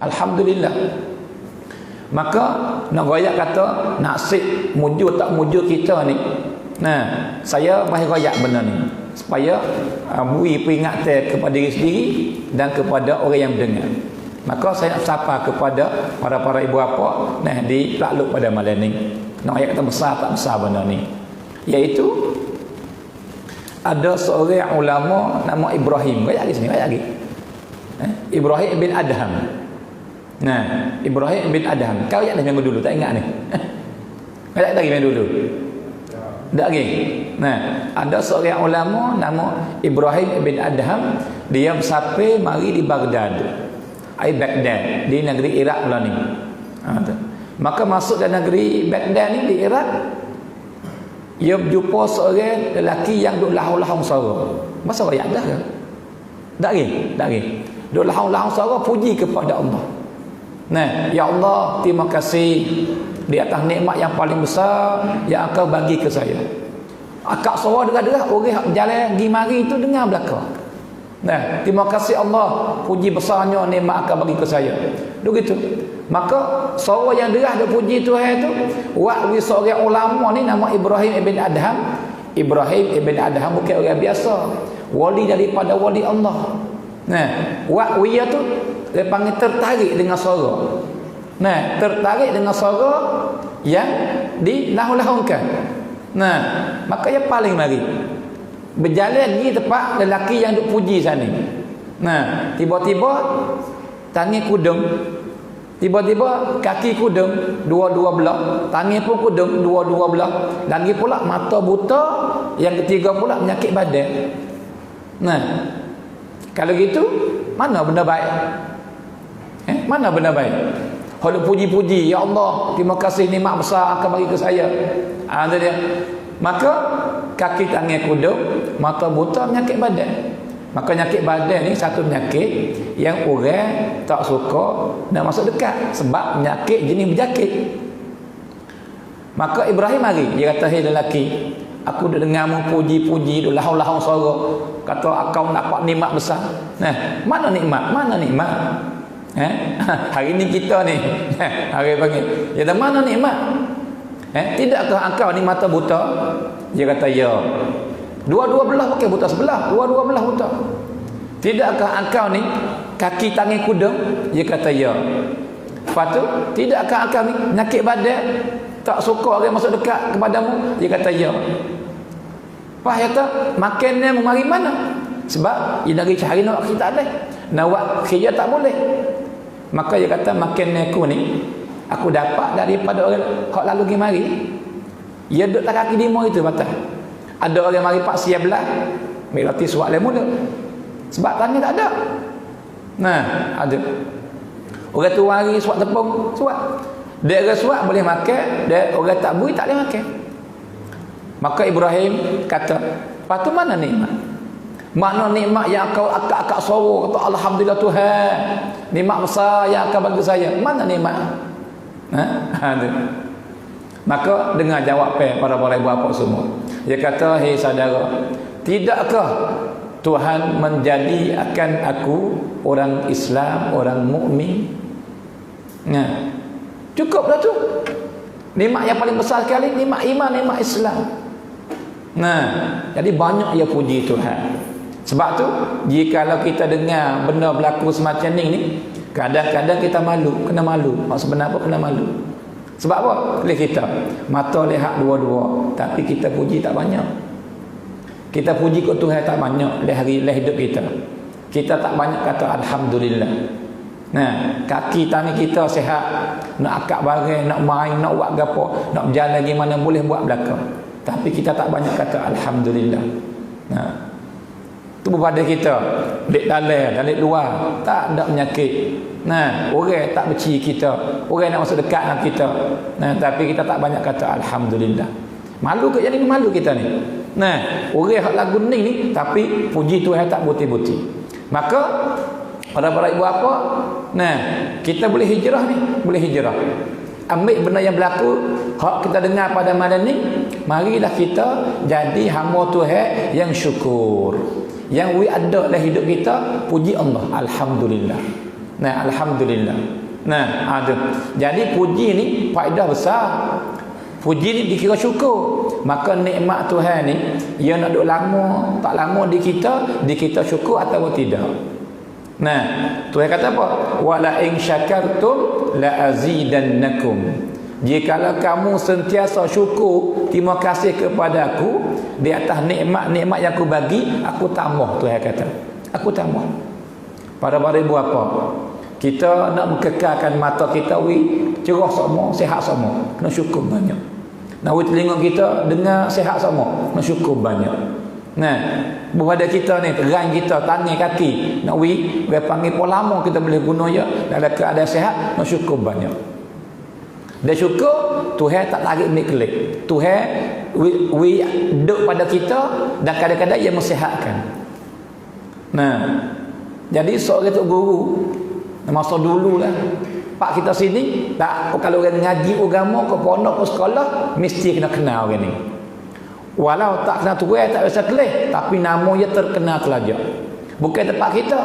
Alhamdulillah. Maka nak royak kata nasib mujur tak mujur kita ni. Nah, saya mai royak benda ni supaya beri peringatan kepada diri sendiri dan kepada orang yang mendengar. Maka saya nak sapa kepada para ibu bapa di takluk pada malam ni. Nak royak kata besar tak besar benda ni. Iaitu ada seorang ulama nama Ibrahim. Royak lagi sini, royak lagi. Ibrahim bin Adham. Nah, Ibrahim bin Adham. Kau ingat dah minggu dulu, tak ingat ni? Ingat lagi minggu dulu? Tak lagi. Nah, ada seorang ulama nama Ibrahim bin Adham, dia sampai mari di Baghdad. Baghdad di negeri Iraq pula ni. Maka masuk dalam negeri Baghdad ni di Iraq, dia berjumpa seorang lelaki yang duk lahong-lahong suara. Masa royak dah ke? Tak lagi, tak lagi. Duk lahong-lahong suara puji kepada Allah. Nah, ya Allah, terima kasih di atas nikmat yang paling besar yang Engkau bagi ke saya. Akak suara derah-derah orang jalan pergi mari itu dengar belakang. Nah, terima kasih Allah, puji besarnya nikmat Engkau bagi ke saya. Begitu. Maka suara yang derah dia puji Tuhan itu, waktu seorang ulama ni nama Ibrahim ibn Adham. Ibrahim ibn Adham bukan orang biasa, wali daripada wali Allah. Nah, waktu dia tu dia panggil tertarik dengan suara. Nah, tertarik dengan suara yang dilahu-lahungkan. Nah, maka dia paling mari berjalan di tempat lelaki yang duk puji sana. Nah, tiba-tiba tangan kudung, tiba-tiba kaki kudung dua-dua belah, tangan pun kudung dua-dua belah, lagi pula mata buta, yang ketiga pula penyakit badan. Nah, kalau gitu mana benda baik? Mana benda baik? Kalau puji-puji, ya Allah, terima kasih nikmat besar Engkau bagi ke saya. Itu dia. Maka kaki tangan kudung, mata buta, penyakit badan. Maka penyakit badan ni satu penyakit yang orang tak suka nak masuk dekat sebab penyakit jenis berjakit. Maka Ibrahim mari, dia kata, "Hei lelaki, aku dah dengarmu puji-puji, dah lahong-lahong suara, kata kau dapat nikmat besar. Nah, mana nikmat? Mana nikmat? Hari ni kita ni hari panggil, dia kata, mana nikmat? Tidakkah engkau ni mata buta?" Dia kata, "Ya." Dua-dua belah pakai buta sebelah, dua-dua belah buta. "Tidakkah engkau ni kaki tangan kudung?" Dia kata, "Ya." Lepas tu, "Tidakkah engkau ni penyakit badan, tak suka orang masuk dekat kepadamu?" Dia kata, "Ya." Pak kata, "Makan ni mari mana?" Sebab dia dari cari nak kita ada, nak buat kerja tak boleh. Maka dia kata, "Makan aku ni aku dapat daripada orang hak lalu pergi mari." Dia duduk tak kaki lima itu batas. Ada orang mari pak siap belah, ambil roti suap le mulut. Sebab tangan tak ada. Nah, ada. Orang tu mari suap tepung, suap. Dia orang suap boleh makan, dia orang tak beri tak boleh makan. Maka Ibrahim kata, "Patu mana nikmat? Mana nikmat yang kau akak-akak suara kata alhamdulillah Tuhan, nikmat besar yang akan bagi saya. Mana nikmat?" Maka dengar jawapan para ibu bapa semua. Dia kata, "Hei saudara, tidakkah Tuhan menjadi akan aku orang Islam, orang mukmin?" Nah, cukuplah tu. Nikmat yang paling besar sekali, nikmat iman, nikmat Islam. Nah, jadi banyak ia puji Tuhan. Sebab tu, jikalau kita dengar benda berlaku semacam ni, kadang-kadang kita malu, kena malu. Maksud benar apa? Kena malu. Sebab apa? Oleh kita mata lihat dua-dua, tapi kita puji tak banyak. Kita puji ke Tuhan tak banyak leh hidup kita. Kita tak banyak kata alhamdulillah. Nah, kaki tangan kita sihat, nak akak barang, nak main, nak buat apa, nak berjalan gimana boleh buat belakang. Tapi kita tak banyak kata alhamdulillah. Nah, tu pada kita dek dalam, dek luar tak ada penyakit. Nah, orang tak benci kita, orang nak masuk dekat dengan kita. Nah, tapi kita tak banyak kata alhamdulillah. Malu ke jadi malu kita ni. Nah, orang hak lagu ni tapi puji Tuhan tak buti-buti. Maka para ibu bapa, nah, kita boleh hijrah ni, boleh hijrah. Ambil benda yang berlaku hak kita dengar pada malam ni, marilah kita jadi hamba Tuhan yang syukur. Yang we ada dalam hidup kita, puji Allah, alhamdulillah. Nah, alhamdulillah. Nah, ada. Jadi puji ni faedah besar. Puji ni dikira syukur. Maka nikmat Tuhan ni ia nak duk lama, tak lama di kita syukur atau tidak. Nah, Tuhan kata apa? Wala in syakartum la azidannakum. Jikalau kamu sentiasa syukur, terima kasih kepada aku di atas nikmat-nikmat yang aku bagi, aku tambah. Tuhan kata, aku tambah. Para ibu apa? Kita nak mengekalkan mata kita cerah semua, sihat semua, kena syukur banyak. Nak telinga kita dengar sihat semua, kena syukur banyak. Nah, berada kita ni, terang kita, tangan kaki, nak panggil pun lama kita boleh guna je dalam keadaan sihat, nak syukur banyak. Dan syukur Tuhan tak tarik klik. Tuhan duduk pada kita dan kadang-kadang ia mensihatkan. Nah, jadi seorang tu guru masa dulu lah, pak kita sini tak, kalau orang ngaji agama ke pondok ke sekolah mesti kena kenal orang ni. Walau tak kenal Tuhan, tak biasa kelih, tapi nama dia terkenal telajak. Bukan tempat kita.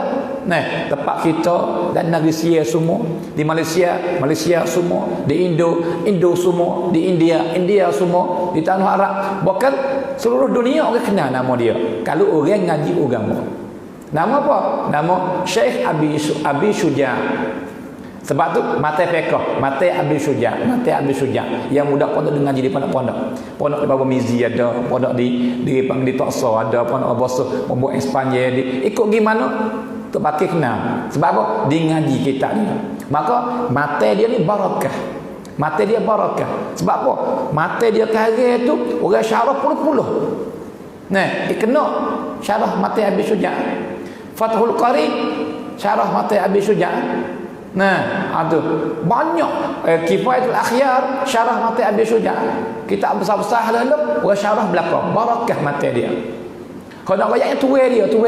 Nah, tempat kita dan negeri Sia semua, di Malaysia semua, di Indo semua, di India semua, di tanah Arab, bahkan seluruh dunia orang kenal nama dia. Kalau orang ngaji agama. Nama apa? Nama Syekh Abi Syuja'. Sebab tu mata fiqh, mata Abi Syuja', yang mudah pondok dengan ngaji di pondok. Pondok di Bawah Mizi ada, pondok di Tokso ada, pondok Bosoh, pondok Espanyol di ikut gimana tu pakai kenal. Sebab apa? Di ngaji kita ni. Maka mata dia ni barakah. Mata dia barakah. Sebab apa? Mata dia kare tu orang syarah puluh-puluh. Nah, kena syarah mata Abi Syuja'. Fathul Qari syarah mata Abi Syuja'. Nah, ada banyak Kifayatul Akhyar syarah mata Abi Syuja'. Kitab besar-besar lalu orang syarah belakang. Barakah mata dia. Kalau nak ayatnya tuai dia tu.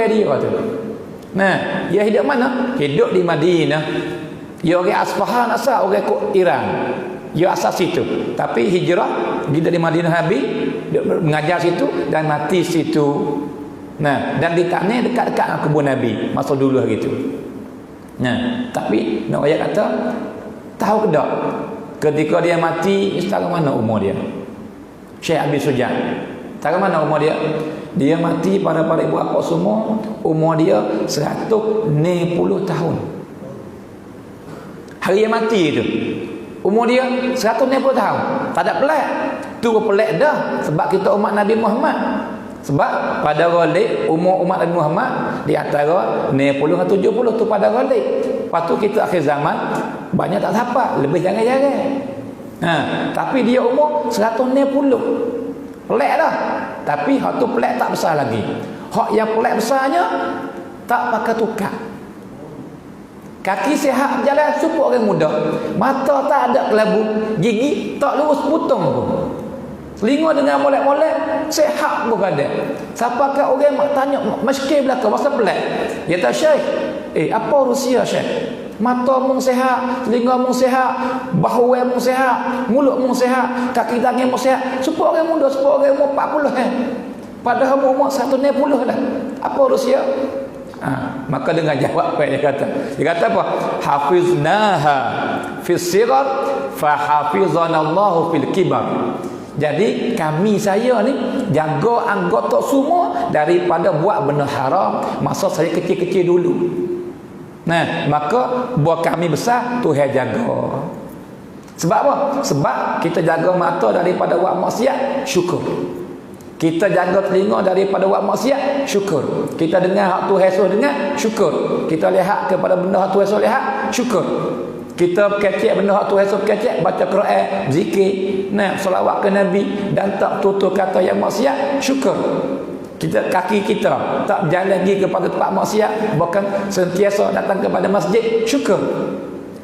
Nah, dia hidup mana? Hidup di Madinah. Dia orang Asfahan asal, orang Iran. Dia asal situ. Tapi hijrah dia dari Madinah Habib, dia mengajar situ dan mati situ. Nah, dan di tanah dekat-dekat kebun Nabi masa dulu gitu. Nah, tapi nak ayat kata tahu ke tak ketika dia mati setara mana umur dia? Syekh Abi Syuja'. Setara mana umur dia? Dia mati pada ibu bapa semua umur dia 160 tahun. Hari dia mati itu umur dia 160 tahun. Tak ada pelik. Tu pelik dah sebab kita umat Nabi Muhammad. Sebab pada ghalib umur umat Nabi Muhammad di antara 60 atau 70 tu pada ghalib. Lepas tu kita akhir zaman banyak tak dapat, lebih jarang-jarang. Tapi dia umur 160. Pelik dah. Tapi hak tu pelik tak besar lagi. Hak yang pelik besarnya tak pakai tukar. Kaki sihat berjalan supuk orang muda. Mata tak ada kelabu, gigi tak lurus putung pun. Telinga dengan molek-molek, sihat pun ada. Siapa kat orang mak tanya, meski belakang, masa pelik. Dia kata, Syekh, apa Rusia Syekh? Mata mung sihat, telinga mung sihat, bahu mung sihat, mulut mung sihat, kaki tangan mung sihat. Supaya orang muda, supaya orang umur 40 Padahal umur 160 lah. Apa Rusia? Maka dengan jawab apa dia kata? Dia kata apa? Hafiznaha fis sighar fa hafizanallahu fil kibar. Jadi saya ni jaga anggota semua daripada buat benda haram masa saya kecil-kecil dulu. Nah, maka buat kami besar Tuhan jaga. Sebab apa? Sebab kita jaga mata daripada buat maksiat, syukur. Kita jaga telinga daripada buat maksiat, syukur. Kita dengar hak Tuhan suruh dengar, syukur. Kita lihat kepada benda hak Tuhan suruh lihat, syukur. Kita kecek benda hak Tuhan suruh kecek, baca Quran, zikir, selawat ke Nabi dan tak tutur kata yang maksiat, syukur. Kita kaki kita tak berjalan pergi kepada tempat maksiat, bahkan sentiasa datang kepada masjid, syukur.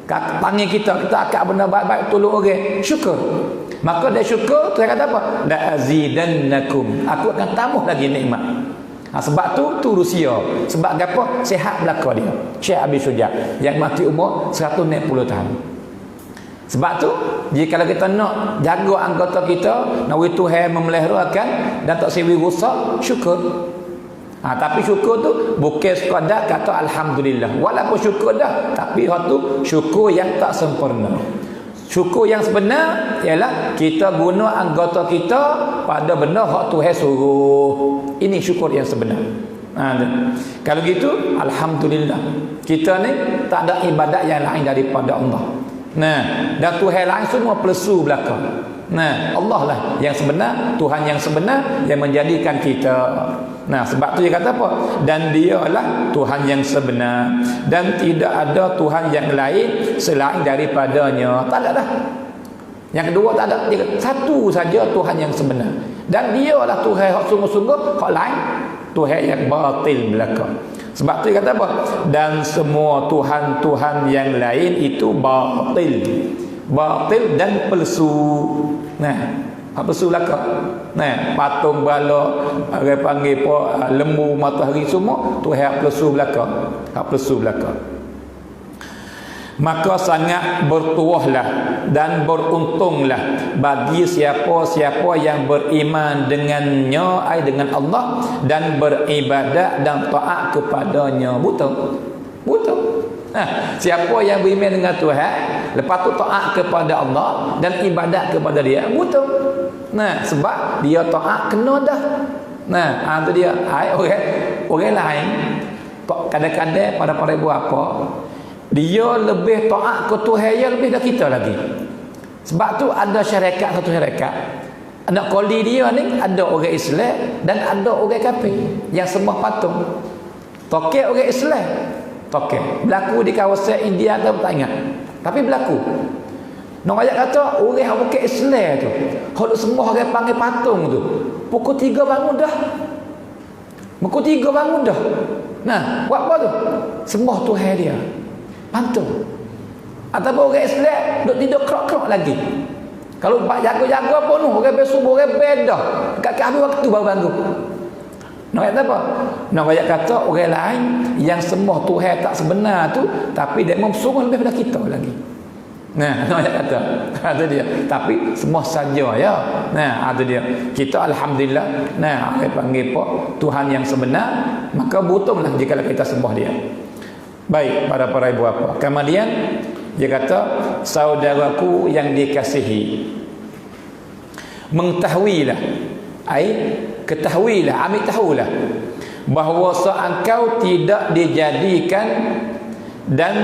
Tangan kita akak benda baik-baik tolong orang, syukur. Maka dia syukur, Tuhan kata apa? La azidannakum, aku akan tambah lagi nikmat. Sebab tu Rusia. Sebab apa? Sihat belaka dia. Syekh Abi Syuja' yang mati umur 160 tahun. Sebab tu, jika kita nak jaga anggota kita, nak Tuhan memeliharakan dan tak sewi rosak, syukur. Tapi syukur tu bukan sekadar kata alhamdulillah. Walaupun syukur dah, tapi hak tu syukur yang tak sempurna. Syukur yang sebenar ialah kita guna anggota kita pada benda hak Tuhan suruh. Ini syukur yang sebenar. Kalau gitu alhamdulillah. Kita ni tak ada ibadat yang lain daripada Allah. Dan Tuhan lain semua pelesu belaka. Allah lah yang sebenar, Tuhan yang sebenar yang menjadikan kita. Sebab tu dia kata apa? Dan dialah Tuhan yang sebenar dan tidak ada Tuhan yang lain selain daripadanya. Tak ada dah. Yang kedua tak ada. Dia kata, satu saja Tuhan yang sebenar. Dan dialah Tuhan yang sungguh-sungguh, hak lain Tuhan yang batil belaka. Sebab tu dia kata apa? Dan semua Tuhan-Tuhan yang lain itu batil. Batil dan palsu. Apa palsu belaka? Patung bala, orang panggil apa, lembu matahari semua tu hak palsu belaka. Hak palsu belaka. Maka sangat bertuahlah dan beruntunglah bagi siapa-siapa yang beriman dengannya, ai dengan Allah, dan beribadat dan taat kepadanya. Betul. Siapa yang beriman dengan Tuhan, lepas tu taat kepada Allah dan ibadat kepada dia, betul. Sebab dia taat kena dah. Tu dia. Orang lain kadang-kadang pada ibu apa, dia lebih taat ke Tuhan dia lebih dari kita lagi. Sebab tu ada satu syarikat. Anak koli dia ni ada orang Islam dan ada orang kafir yang sembah patung. Tokek orang Islam. Berlaku di kawasan India tu tak ingat. Tapi berlaku. Nak ayat kata orang yang bukan Islam tu, kalau semua orang panggil patung tu, pukul 3 bangun dah. Buat apa tu? Sembah Tuhan dia. Patung. Ataupun orang Islam duk tidur krok-krok lagi. Kalau bak jaga-jaga pun orang bersubuh, orang bedah. Dekat habis waktu baru bangun. Nak kata apa? Nak kata orang lain yang sembah Tuhan tak sebenar tu, tapi dia memsuruh lebih daripada kita lagi. Nak kata. Itu dia. Tapi semua saja ya. Itu dia. Kita alhamdulillah, dia panggil apa? Tuhan yang sebenar, maka butuhlah jika kita sembah dia. Baik, para ibu bapa. Kemudian dia kata, saudaraku yang dikasihi, mengetahuilah, ketahuilah, ambil tahulah bahawa engkau tidak dijadikan dan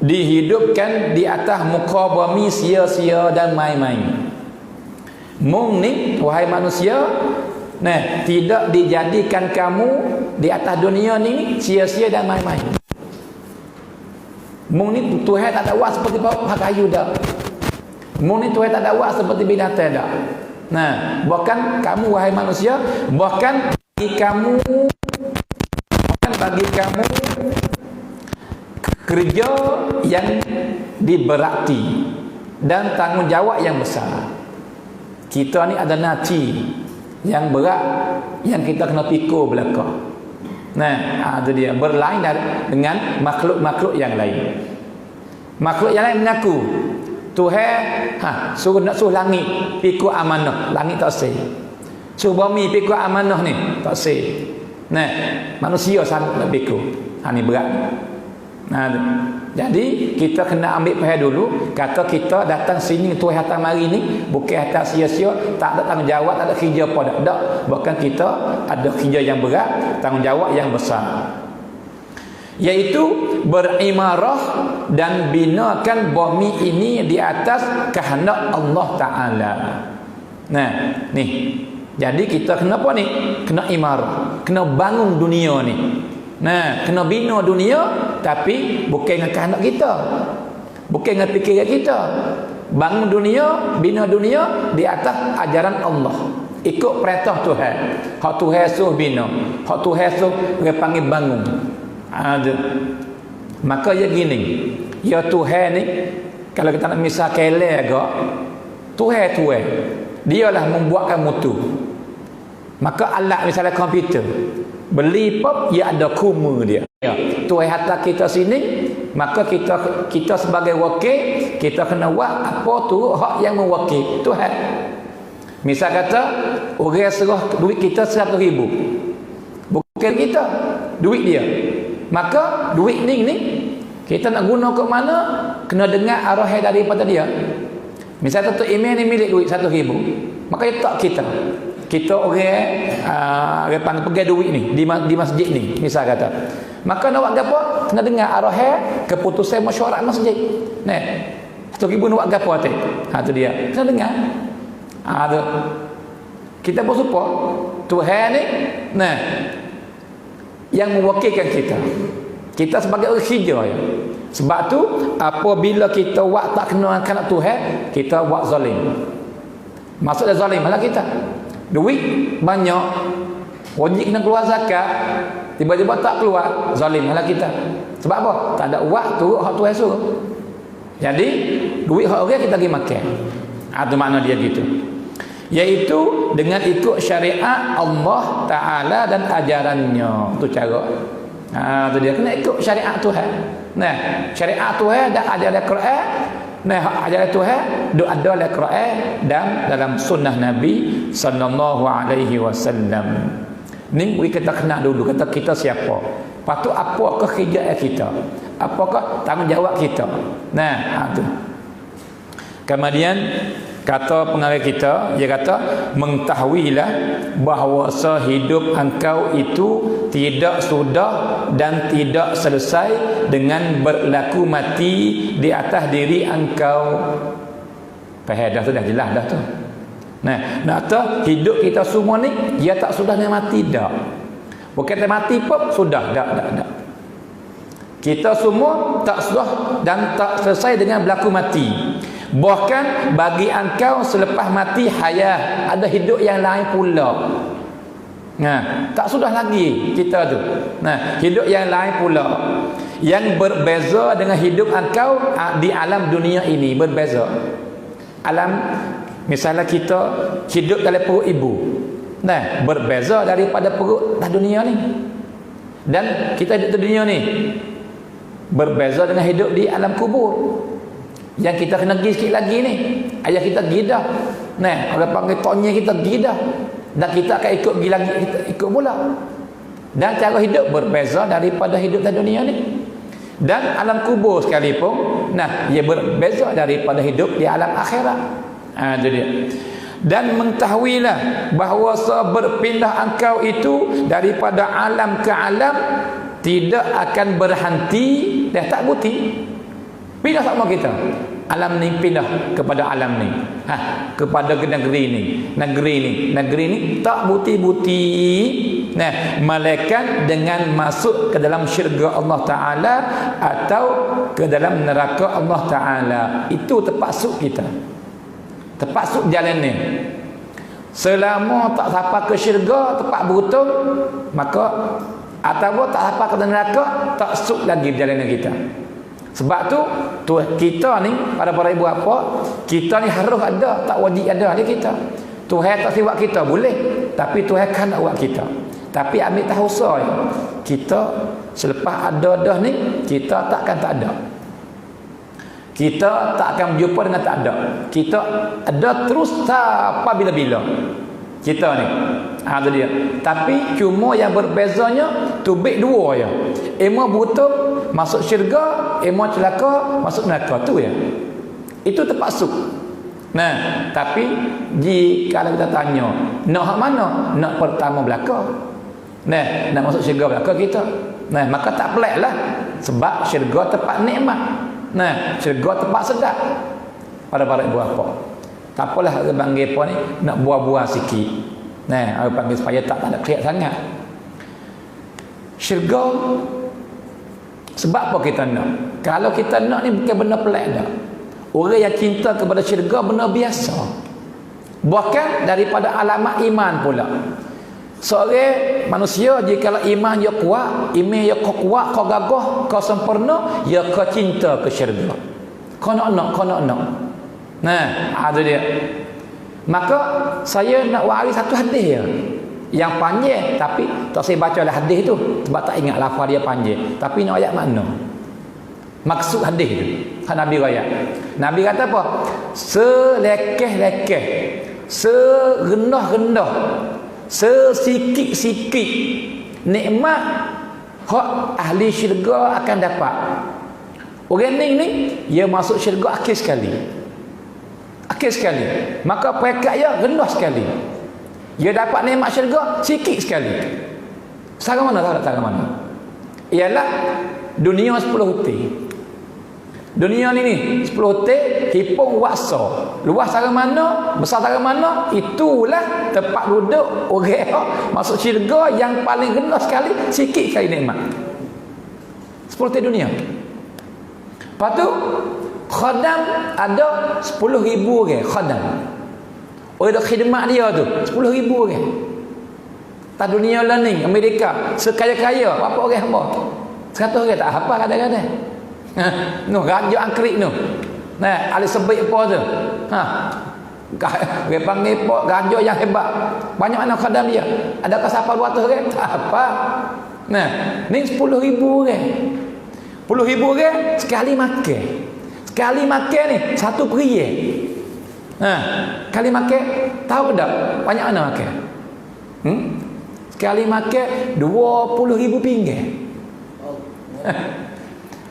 dihidupkan di atas muka bumi sia-sia dan main-main. Mung ni, wahai manusia, tidak dijadikan kamu di atas dunia ni sia-sia dan main-main. Mung ni Tuhan tak ada buat seperti hak kayu dah. Mung ni Tuhan tak ada buat seperti binatang dah. Bahkan kamu wahai manusia, bahkan bagi kamu kerja yang diberati dan tanggungjawab yang besar. Kita ni ada nati yang berat yang kita kena pikul belaka. Itu dia, berlain dengan makhluk-makhluk yang lain. Makhluk yang lain mengaku Tuhan suruh langit pikul amanah, langit tak sih. Suruh bumi pikul amanah ni, tak sih. Manusia sanggup nak pikul. Ni berat. Jadi kita kena ambil faham dulu, kata kita datang sini Tuhan datang mari ni bukan atas sia-sia, tak ada tanggungjawab, tak ada kerja apa dak. Bahkan kita ada kerja yang berat, tanggungjawab yang besar, iaitu berimarah dan binakan bumi ini di atas kehendak Allah Ta'ala. Ni jadi kita kena apa ni? Kena imarah, kena bangun dunia ni. Kena bina dunia, tapi bukan dengan kehendak kita, bukan dengan fikiran kita. Bangun dunia, bina dunia di atas ajaran Allah, ikut perintah Tuhan. Hak Tuhan suruh bina, hak Tuhan suruh dia panggil bangun. Maka ya gini, ya Tuhan ni, kalau kita nak misal kele agak, Tuhan dialah membuatkan mutu. Maka alat misalnya komputer, beli pop, ia ada kuma dia. Tuhan hantar kita sini, maka kita sebagai wakil, kita kena buat apa tu hak yang mewakil Tuhan. Misal kata orang serah duit kita 100,000, bukan kita, duit dia. Maka duit ni kita nak guna ke mana, kena dengar arahan daripada dia. Misal Datuk Imam ni milik duit 100,000, maka dia tak kita orang panggil pegang duit ni di masjid ni, misal kata. Maka nak buat apa? Kena dengar arahan keputusan mesyuarat masjid. Nah, 100,000 nak buat apa tu? Tu dia. Kena dengar. Tu. Kita bersupa Tuhan ni, nah, yang mewakilkan kita. Kita sebagai orang hijau ya. Sebab tu apabila kita buat tak kena anak Tuhan, kita buat zalim. Maksudnya zalim lah kita. Duit banyak, wajib kena keluar zakat, tiba-tiba tak keluar, zalim lah kita. Sebab apa? Tak ada uang turut hak Tuhan suruh. Jadi duit hak orang kita pergi makan. Itu makna dia gitu. Iaitu dengan ikut syariat Allah Ta'ala dan ajarannya. Itu cara. Itu dia, kena ikut syariat Tuhan. Nah, syariat Tuhan dan ajaran Quran. Nah, ajaran Tuhan ada dalam Quran dan dalam sunnah Nabi sallallahu alaihi wasallam. Ni kita kenal dulu, kata kita siapa. Lepas tu apakah kerjaan kita? Apakah tanggungjawab kita? Nah, tu. Kemudian kata pengarang kita, dia kata mengetahuilah bahawa sehidup engkau itu tidak sudah dan tidak selesai dengan berlaku mati di atas diri engkau. Faham dah tu, dah jelas dah tu. Nah, nak tahu hidup kita semua ni dia tak sudah dengan mati dah. Bukan tak mati pun sudah dah. Kita semua tak sudah dan tak selesai dengan berlaku mati. Bahkan bagi engkau selepas mati hayat, ada hidup yang lain pula. Nah, tak sudah lagi kita tu. Nah, hidup yang lain pula yang berbeza dengan hidup engkau di alam dunia ini, berbeza. Alam misalnya kita hidup dalam perut ibu. Nah, berbeza daripada perut dunia ni. Dan kita hidup di dunia ni berbeza dengan hidup di alam kubur. Yang kita kena pergi sikit lagi ni, ayah kita pergi dah. Nah, orang panggil tonye kita pergi dah. Dan kita akan ikut pergi lagi, kita ikut pula. Dan cara hidup berbeza daripada hidup di dunia ni. Dan alam kubur sekalipun, nah, ia berbeza daripada hidup di alam akhirat. Itu dia. Dan mengetahuilah bahawa berpindah engkau itu daripada alam ke alam tidak akan berhenti, dah tak berhenti. Pindah sama kita. Alam ni pindah kepada alam ni. Kepada negeri ni tak buti-buti. Nah, malaikat dengan masuk ke dalam syurga Allah Ta'ala atau ke dalam neraka Allah Ta'ala. Itu terpaksud kita. Terpaksud jalan ni. Selama tak sampai ke syurga, tempat beruntung, maka atau tak sampai ke neraka, tak suk lagi perjalanan kita. Sebab tu kita ni para ibu bapa, kita ni harus ada, tak wajib ada kita. Tuhan tak buat kita boleh, tapi Tuhan kan nak buat kita. Tapi ambil tahu saya, kita selepas ada dah ni, kita takkan tak ada. Kita tak akan berjumpa dengan tak ada. Kita ada terus sampai bila-bila. Kita ni. Itu dia. Tapi cuma yang berbezanya tubik dua ya. Ema butuh masuk syurga, ema celaka masuk neraka tu ya. Itu terpaksud. Nah, tapi jika kita tanya, nak hak mana? Nak pertama belaka. Nah, nak masuk syurga belaka kita. Nah, maka tak peliklah sebab syurga tempat nikmat. Nah, syurga tempat sedap. Para ibu bapa. Tak apalah orang panggil apa ni, nak buah-buah sikit. Nah, orang panggil supaya tak ada kriak sangat. Syurga sebab apa kita nak? Kalau kita nak ni bukan benda pelik dah. Orang yang cinta kepada syurga benda biasa. Bahkan daripada alamat iman pula. Seorang manusia jika iman dia kuat, iman dia kuat, kau gagah, kau sempurna, dia kau cinta ke syurga. Kau nak. Nah, ada dia. Maka saya nak waris satu hadis ya. Yang panjang tapi tak saya baca lah hadis tu sebab tak ingat lafaz dia panjang. Tapi nak ayat mana? Maksud hadis tu. Nabi ayat. Nabi kata apa? Selekeh-lekeh serendah-rendah, sesikit-sikit nikmat hak ahli syurga akan dapat. Orang ni dia masuk syurga akhir sekali. Akhir sekali. Maka peringkat dia rendah sekali. Dia dapat nikmat syurga sikit sekali. Cara mana tahu tak cara mana? Ialah dunia 10 huti. Dunia ni 10 huti hipung waksa. Luas cara mana, besar cara mana, itulah tempat duduk orang masuk syurga yang paling rendah sekali, sikit sekali nikmat. 10 huti dunia. Lepas tu khadam ada 10,000 orang khadam. Orang dak khidmat dia tu 10,000 orang. Tak dunia lah ni, Amerika sekaya-kaya berapa orang hamba? 100 orang tak apa kadang-kadang. No, raja angkrik tu. Nah, ahli sebik apa tu? Dia panggil raja yang hebat. Banyak mana khadam dia? Adakah siapa 200 orang? Tak apa. Nah, ni 10,000 orang. 10,000 orang sekali makan. Sekali makan ni satu periuk. Sekali makan tahu tak banyak mana makan? Sekali makan 20,000 pinggir.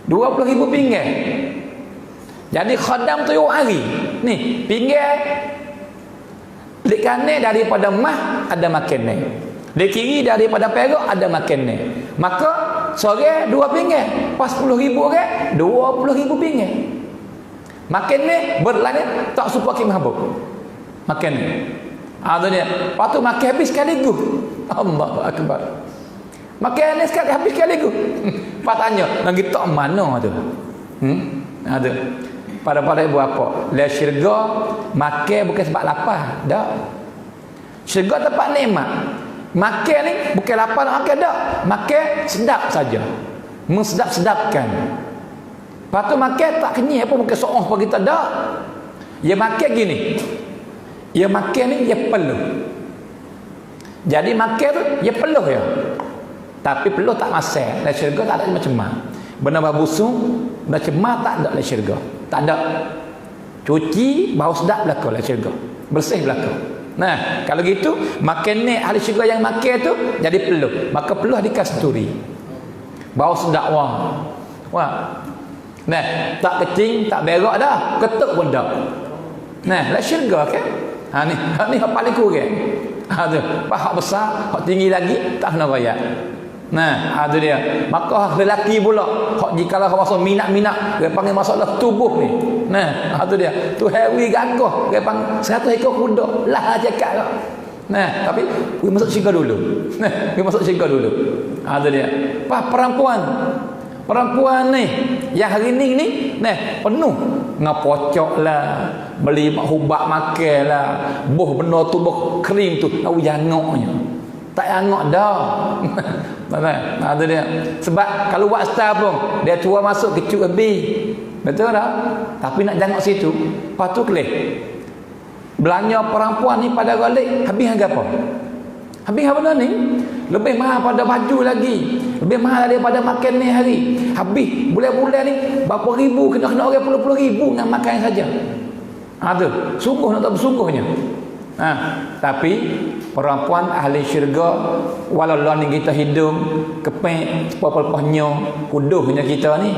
20,000 pinggir. Jadi khadam tu hari ni pinggir di kanan daripada mah ada makan ni. Di kiri daripada perak ada makan ni. Maka sore 2 pinggir. Pas 10,000 orang 20,000 pinggir. Makan ni berlain tak supaya kita mabuk. Makan ni. Tu dia. Lepas tu makan habis sekaligus. Allahu akbar. Makan ni sekali habis sekaligus. Pak tanya, lagi tak mana tu? Ada. Pada ibu apa? Le syurga makan bukan sebab lapar, dak. Syurga tempat nikmat. Makan ni bukan lapar nak makan, dak. Makan sedap saja. Mensedap-sedapkan. Lepas tu makan tak kenyang apa bukan seorang apa kita, dak. Dia makan gini. Dia makan ni dia peluh. Jadi makan tu dia peluh ya. Tapi peluh tak masak. Dalam syurga tak ada macam-macam. Benda busuk, benda cemar tak ada dalam syurga. Tak ada. Cuci bau sedap belaka dalam syurga. Bersih belaka. Nah, kalau gitu makan ni ahli syurga yang makan tu jadi peluh. Maka peluh dikasturi. Bau sedap wah. Wah. Nah, tak kecing, tak berak dah. Ketuk pun dah. Nah, dalam syurga kan? Ni yang paling kurang. Tu. Hak besar, hak tinggi lagi tak kena bayar. Nah, tu dia. Maka lelaki pula, hak jikalau hak masuk minat-minat, dia panggil masalah tubuh ni. Nah, tu dia. Tu hewi gagah, dia panggil 100 ekor kuda. Lah cakap kau. Nah, tapi we masuk syurga dulu. Nah, we masuk syurga dulu. Tu dia. Perempuan. Perempuan ni yang hari ni nah penuh ngapocok lah, beli ubat makan lah, buh benda tu buh kering tu nak jangoknya. Tak jangok dah. Nah, tu dia. Sebab kalau buat star pun dia tua masuk kecuk lebih. Betul tak? Tapi nak jangok situ, lepas tu kelih. Belanja perempuan ni pada galik habis harga apa? Habis apa benda ni? Lebih mahal pada baju lagi. Lebih mahal daripada makan ni hari. Habis bulan-bulan ni berapa ribu kena orang puluh-puluh ribu dengan makan saja. Tu. Sungguh nak tak bersungguhnya. Tapi perempuan ahli syurga walau ni kita hidung kepek apa-apanya kuduhnya kita ni.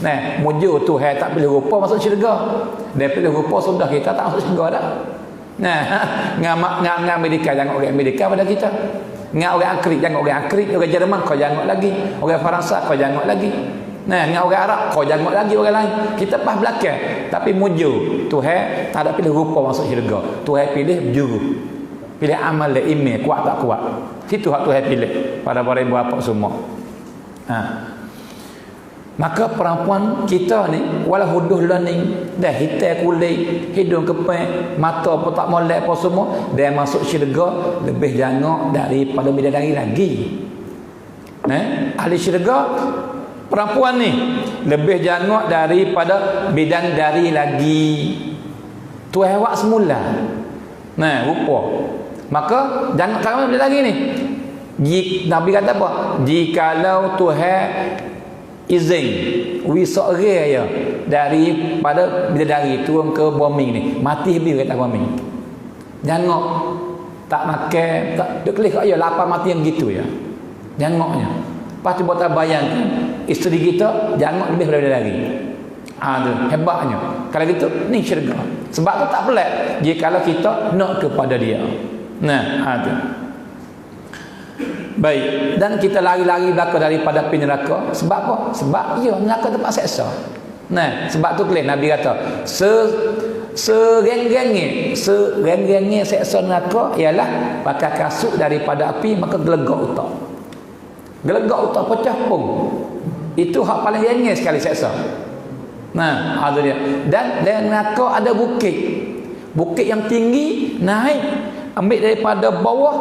Nah, mujur tu hai tak pilih rupa masuk syurga. Dia pilih rupa sudah kita tak masuk syurga dah. Nah, ngam Amerika jangan orang Amerika pada kita. Ngam orang Akrik jangan orang Akrik, orang Jerman kau jangan lagi, orang Faransa kau jangan lagi. Nah, ngam orang Arab kau jangan lagi orang lain. Kita pas belakang, tapi mujur Tuhan tak ada pilih rupa masuk syurga. Tuhan pilih juru. Pilih amal dan iman kuat tak kuat. Situ hak Tuhan pilih pada ibu bapa semua. Maka perempuan kita ni walau huduh learning dah hitam kulit, hidung kepek, mata pun tak molek apa semua, dia masuk syurga lebih jangok daripada bidadari lagi. Ahli syurga perempuan ni lebih jangok daripada bidadari lagi. Tu awak semula. Rupa. Maka jangok cara mana lagi ni? Nabi kata apa? Jikalau Tuhan izin wisok raya daripada bidadari turun ke bumi ni, mati habis kata bumi. Jangok tak makan, tak duk kelih kat ya lapar mati yang gitu ya. Jangoknya. Lepas tu kita bayangkan isteri kita jangok lebih daripada lagi. Tu hebatnya. Kalau gitu ni syurga. Sebab tu tak pelik jika kita nak kepada dia. Tu. Baik, dan kita lari-lari belakang daripada api neraka. Sebab apa? Sebab neraka tempat seksa. Sebab tu kelih Nabi kata, sereng-rengnya seksa neraka ialah pakai kasut daripada api, maka gelegak otak. Gelegak otak pecah pun. Itu hak paling rengeng sekali seksa. Ada dia. Dan neraka ada bukit. Bukit yang tinggi naik, ambil daripada bawah,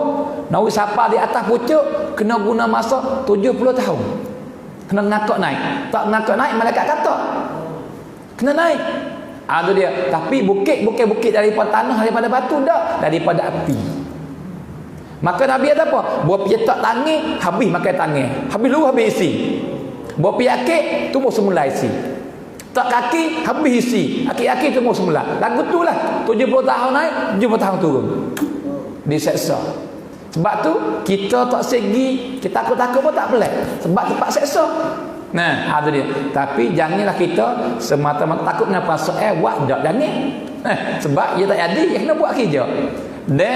nak sapa di atas pucuk, kena guna masa 70 tahun. Kena ngakak naik. Tak ngakak naik, malaikat kata kena naik. Ada dia. Tapi bukit daripada tanah, daripada batu dah, daripada api. Maka Nabi kata apa? Buat pietak tangan, habis makan tangan. Habis dulu habis isi. Buat piakik, tumbuh semula isi. Tak kaki, habis isi. Aki-aki tumbuh semula. Lagu tu lah. 70 tahun naik, 70 tahun turun. Diseksa. Sebab tu kita tak segi, kita takut-takut pun tak pelik. Sebab tempat seksa. Ada dia. Tapi janganlah kita semata-mata takut dengan perasaan buat dak jangan. Sebab dia tak jadi, dia kena buat kerja. Dia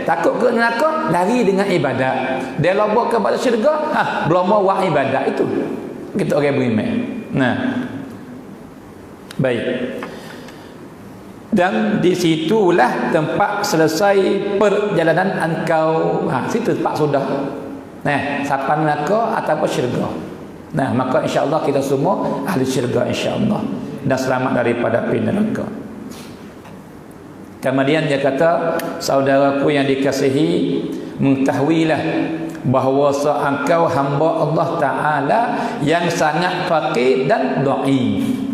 takut ke neraka, lari dengan ibadat. Dia loba kepada syurga, belum buat ibadat. Itu kita orang beriman. Baik. Dan di situlah tempat selesai perjalanan engkau. Situ tempat sudah. Sampai neraka ataupun syurga. Maka insya-Allah kita semua ahli syurga insya-Allah dan selamat daripada api neraka. Kemudian dia kata, saudaraku yang dikasihi, mengetahuilah bahawa engkau hamba Allah Ta'ala yang sangat fakir dan dhaif.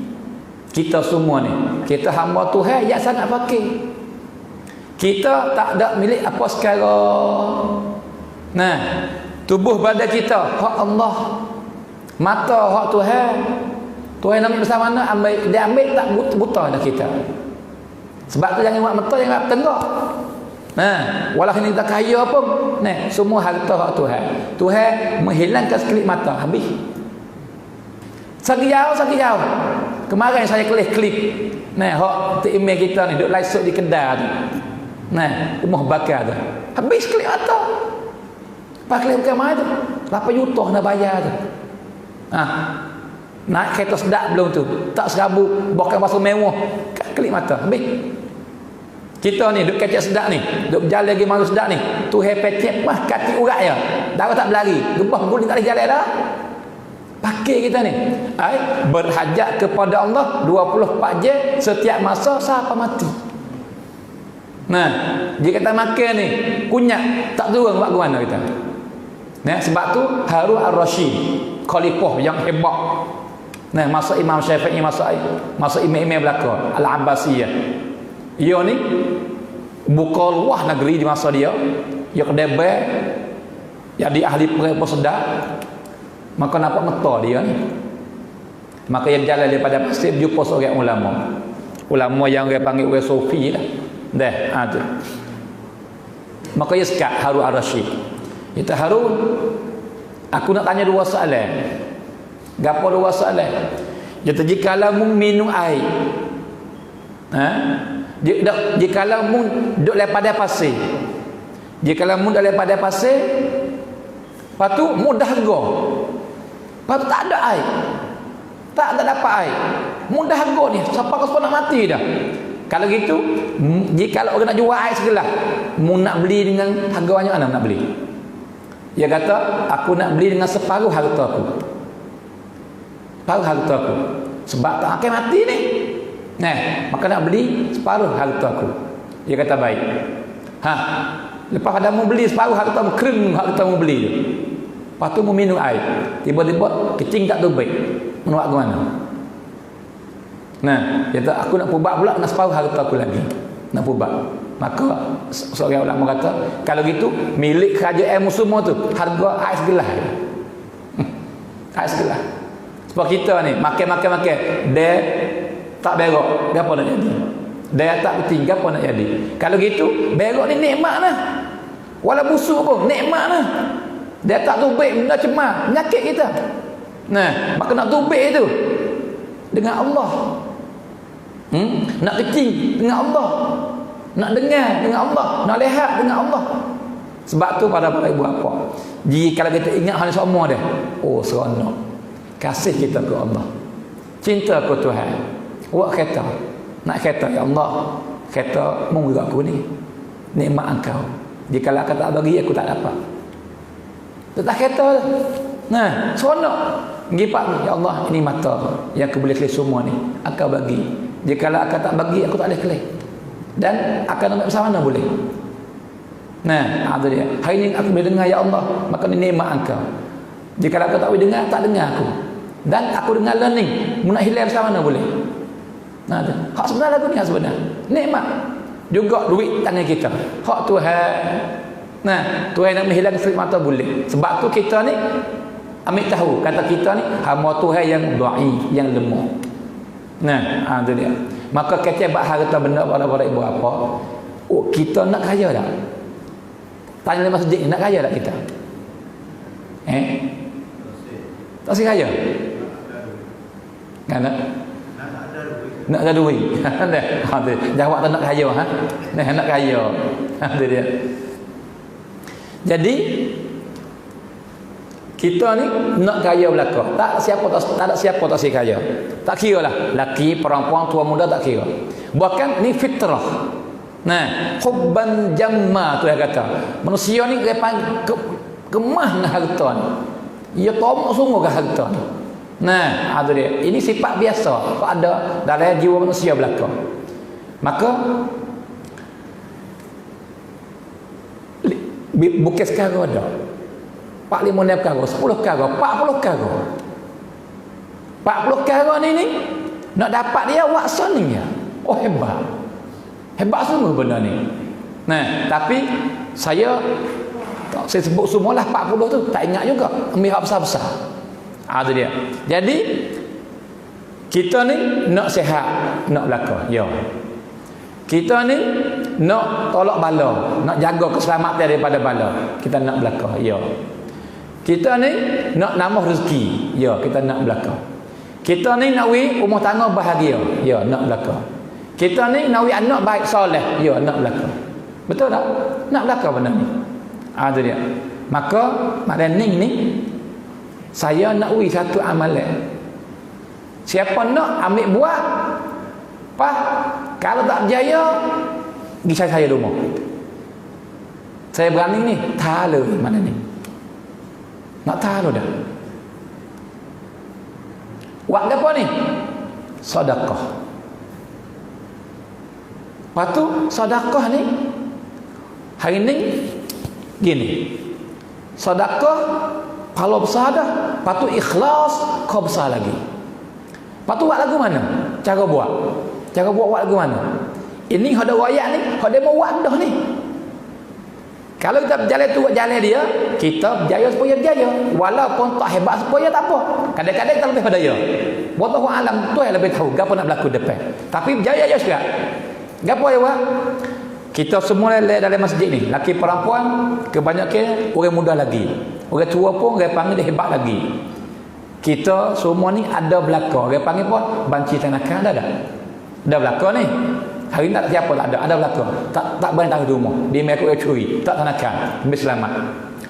Kita semua ni, kita hamba Tuhan yang sangat fakir. Kita tak ada milik apa sekarang. Tubuh badan kita hak Allah. Mata hak Tuhan. Tuhan nak ambil bersama mana, dia ambil tak buta dah kita. Sebab tu jangan buat mata, jangan buat tenggak. Walau kita kaya pun, semua harta hak Tuhan. Tuhan menghilangkan sekelip mata, habis. Sakit jauh. Kemarin saya klip. Hak email kita ni duk live shoot di Kedah tu. Rumah bakar tu. Habis klip mata. Pak klip bukan main tu. 8 juta nak bayar tu. Naik kereta sedap belum tu. Tak serabut, bahkan basuh mewah. Klip mata. Habis. Kita ni duk kecek sedap ni, duk berjalan lagi malu sedap ni. Tuhan pecek mah kaki urat ya. Darah tak berlari. Gebah guling tak boleh jalan dah. Pakai kita ni. Berhajat kepada Allah 24 jam setiap masa sampai mati. Jika kita makan ni kunyak tak turun buat mana kita. Sebab tu Harun Ar-Rasyid, khalifah yang hebat. Masa Imam Syafi'i, masa imam-imam belaka Al-Abbasiyah. Ia ni buka luah negeri di masa dia. Dia kedebel, jadi ahli perempuan sedap. Maka nampak mata dia ni. Maka yang jalan daripada pasir jumpa seorang ulama yang orang panggil orang Sufi lah. Tu. Maka dia sekat Harun Ar-Rasyid. Kata Harun, aku nak tanya 2 soalan. Gapo 2 soalan? Kata jikalau mu minum air, jikalau mu duduk daripada pasir, jikalau mu daripada pasir, lepas tu mu dahaga, lepas tu tak ada air, tak dapat air, mu dahaga ni sampai kau nak mati dah. Kalau gitu, jikalau orang nak jual air segelas, mu nak beli dengan harga banyak mana nak beli? Dia kata, aku nak beli dengan separuh harta aku. Separuh harta aku. Sebab tak akan mati ni. Maka nak beli separuh harta aku. Dia kata baik. Lepas pada mu beli separuh harta mu, kering harta mu beli tu. Lepas tu mu minum air. Tiba-tiba kecing tak tubik. Menuak ke mana? Dia kata aku nak pubak pula, nak separuh harta aku lagi. Nak pubak. Maka seorang ulama kata, kalau gitu milik kerajaan semua tu harga air segelas. Air segelas. Sebab kita ni makan dia tak berok, dia apa nak jadi? Dia tak bertinggal apa nak jadi. Kalau gitu, berak ni nikmat lah. Walau busuk pun, nikmat lah. Dia tak tubik benda cemar, penyakit kita. Nah, maka nak tubik itu dengan Allah. Nak kecil dengan Allah. Nak dengar dengan Allah. Nak lihat dengan Allah. Sebab tu para ibu bapa, kalau kita ingat hal semua dah, oh seronok. Kasih kita ke Allah. Cinta ke Tuhan. Buat kereta. Nak kereta, ya Allah, kereta menggerak aku ni. Nikmat engkau. Jika aku tak bagi, aku tak dapat. Tetap kereta dah. Nah, seronok. Gipak, ya Allah, ini mata yang aku boleh kelih semua ni. Aku bagi. Jika aku tak bagi, aku tak boleh kelih. Dan akan ambil bersama mana boleh. Nah, itu dia. Hari ini aku boleh dengar, ya Allah, maka ini nikmat engkau. Jika aku tak boleh dengar, tak dengar aku. Dan aku dengar learning. Nak hilang bersama mana boleh. Nah, itu. Hak sebenar lagu ni, hak sebenar. Nikmat. Juga duit tangan kita. Hak Tuhan. Nah, Tuhan nak menghilang serik mata boleh. Sebab tu kita ni ambil tahu, kata kita ni hamba Tuhan yang dhaif, yang lemah. Nah, itu dia. Maka kecebat harta benda pada ibu bapa. Oh, kita nak kaya tak? Tanya dalam masjid, nak kaya tak kita? Tak si kaya? Kan? Nak ada duit. Jawab tak nak kaya, ha? Nak kaya. Itu dia. Jadi kita ni nak kaya belaka. Tak ada siapa tak si kaya. Tak kira lah. Laki, perempuan, tua muda tak kira. Bahkan ni fitrah. Nah, hubban jamma tu dia kata. Manusia ni dia gemah dengan harta ni. Ia tomak sungguh ke harta ni. Nah, itu dia. Ini sifat biasa. Kau ada dalam jiwa manusia belaka. Maka bukan sekarang ada 45 perkara, 10 perkara, 40 perkara. 40 perkara ni nak dapat dia waksa ni ya. Oh hebat. Hebat semua benda ni. Nah, tapi saya sebut semualah 40 tu tak ingat juga. Ambil hak besar-besar. Itu dia. Jadi kita ni nak sihat, nak belaka. Ya. Kita ni nak tolak bala, nak jaga keselamatan daripada bala. Kita nak belaka. Ya. Kita ni nak nambah rezeki. Ya, kita nak belaka. Kita ni nak rumah tangga bahagia. Ya, nak belaka. Kita ni nak anak baik soleh. Ya, nak belaka. Betul tak? Nak belaka benda ni. Itu dia. Maka malam ni saya nak satu amalan. Siapa nak ambil buat, kalau tak berjaya, pergi saya rumah. Saya berani ni, thala mana ni. Nak thala dah. Buat apa ni? Sedekah. Lepas tu, sedekah ni, hari ni, gini. Sedekah, kalau besar dah, lepas tu ikhlas, kau besar lagi. Lepas tu buat lagu mana? Cara buat lagu mana? Ini ada wayak ni, ada mau buat dah ni. Kalau kita berjalan tu jalan dia, kita berjaya supaya berjaya. Walaupun tak hebat supaya tak apa. Kadang-kadang kita lebih pada dia. Wallahu alam, tu yang lebih tahu gapo nak berlaku depan. Tapi berjaya je juga. Gapo ya buat? Kita semua dalam masjid ni, laki perempuan, kebanyakan orang muda lagi. Orang tua pun orang panggil dia hebat lagi. Kita semua ni ada belaka. Orang panggil pun banci tanakan ada. Ada belaka ni. Hari ni tak siapa tak ada belaka. Tak berani tahu rumah. Dia mekuk curi, tak tanakan, lebih selamat.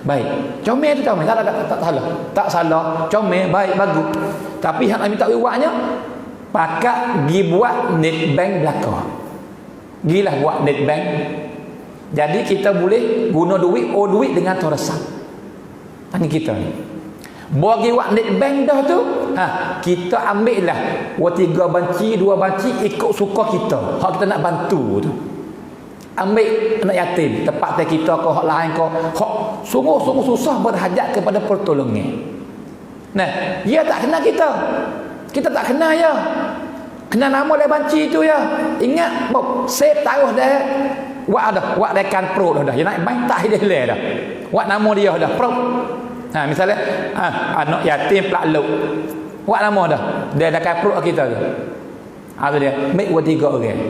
Baik. Comel tu comel, tak salah. Tak salah. Comel baik bagus. Tapi hak nak minta rewardnya pakat gi buat net bank belaka. Gilah buat net bank. Jadi kita boleh guna duit dengan toresan. Tanya kita ni. Bagi buat net bank dah tu, kita ambil lah 3 banci, 2 banci ikut suka kita. Hak kita nak bantu tu. Ambil anak yatim, tempat kita ke hak lain ke, hak sungguh-sungguh susah berhajat kepada pertolongan. Nah, dia tak kenal kita. Kita tak kenal ya. Kenal nama dia banci tu ya. Ingat, save taruh dah. Buat rekan pro dah. Dia nak bank tak dia dah. Buat nama dia dah pro. Misalnya anak yatim pelak. Buat nama dah. Dia dah perut kita tu. Tu dia. Make 3 orang.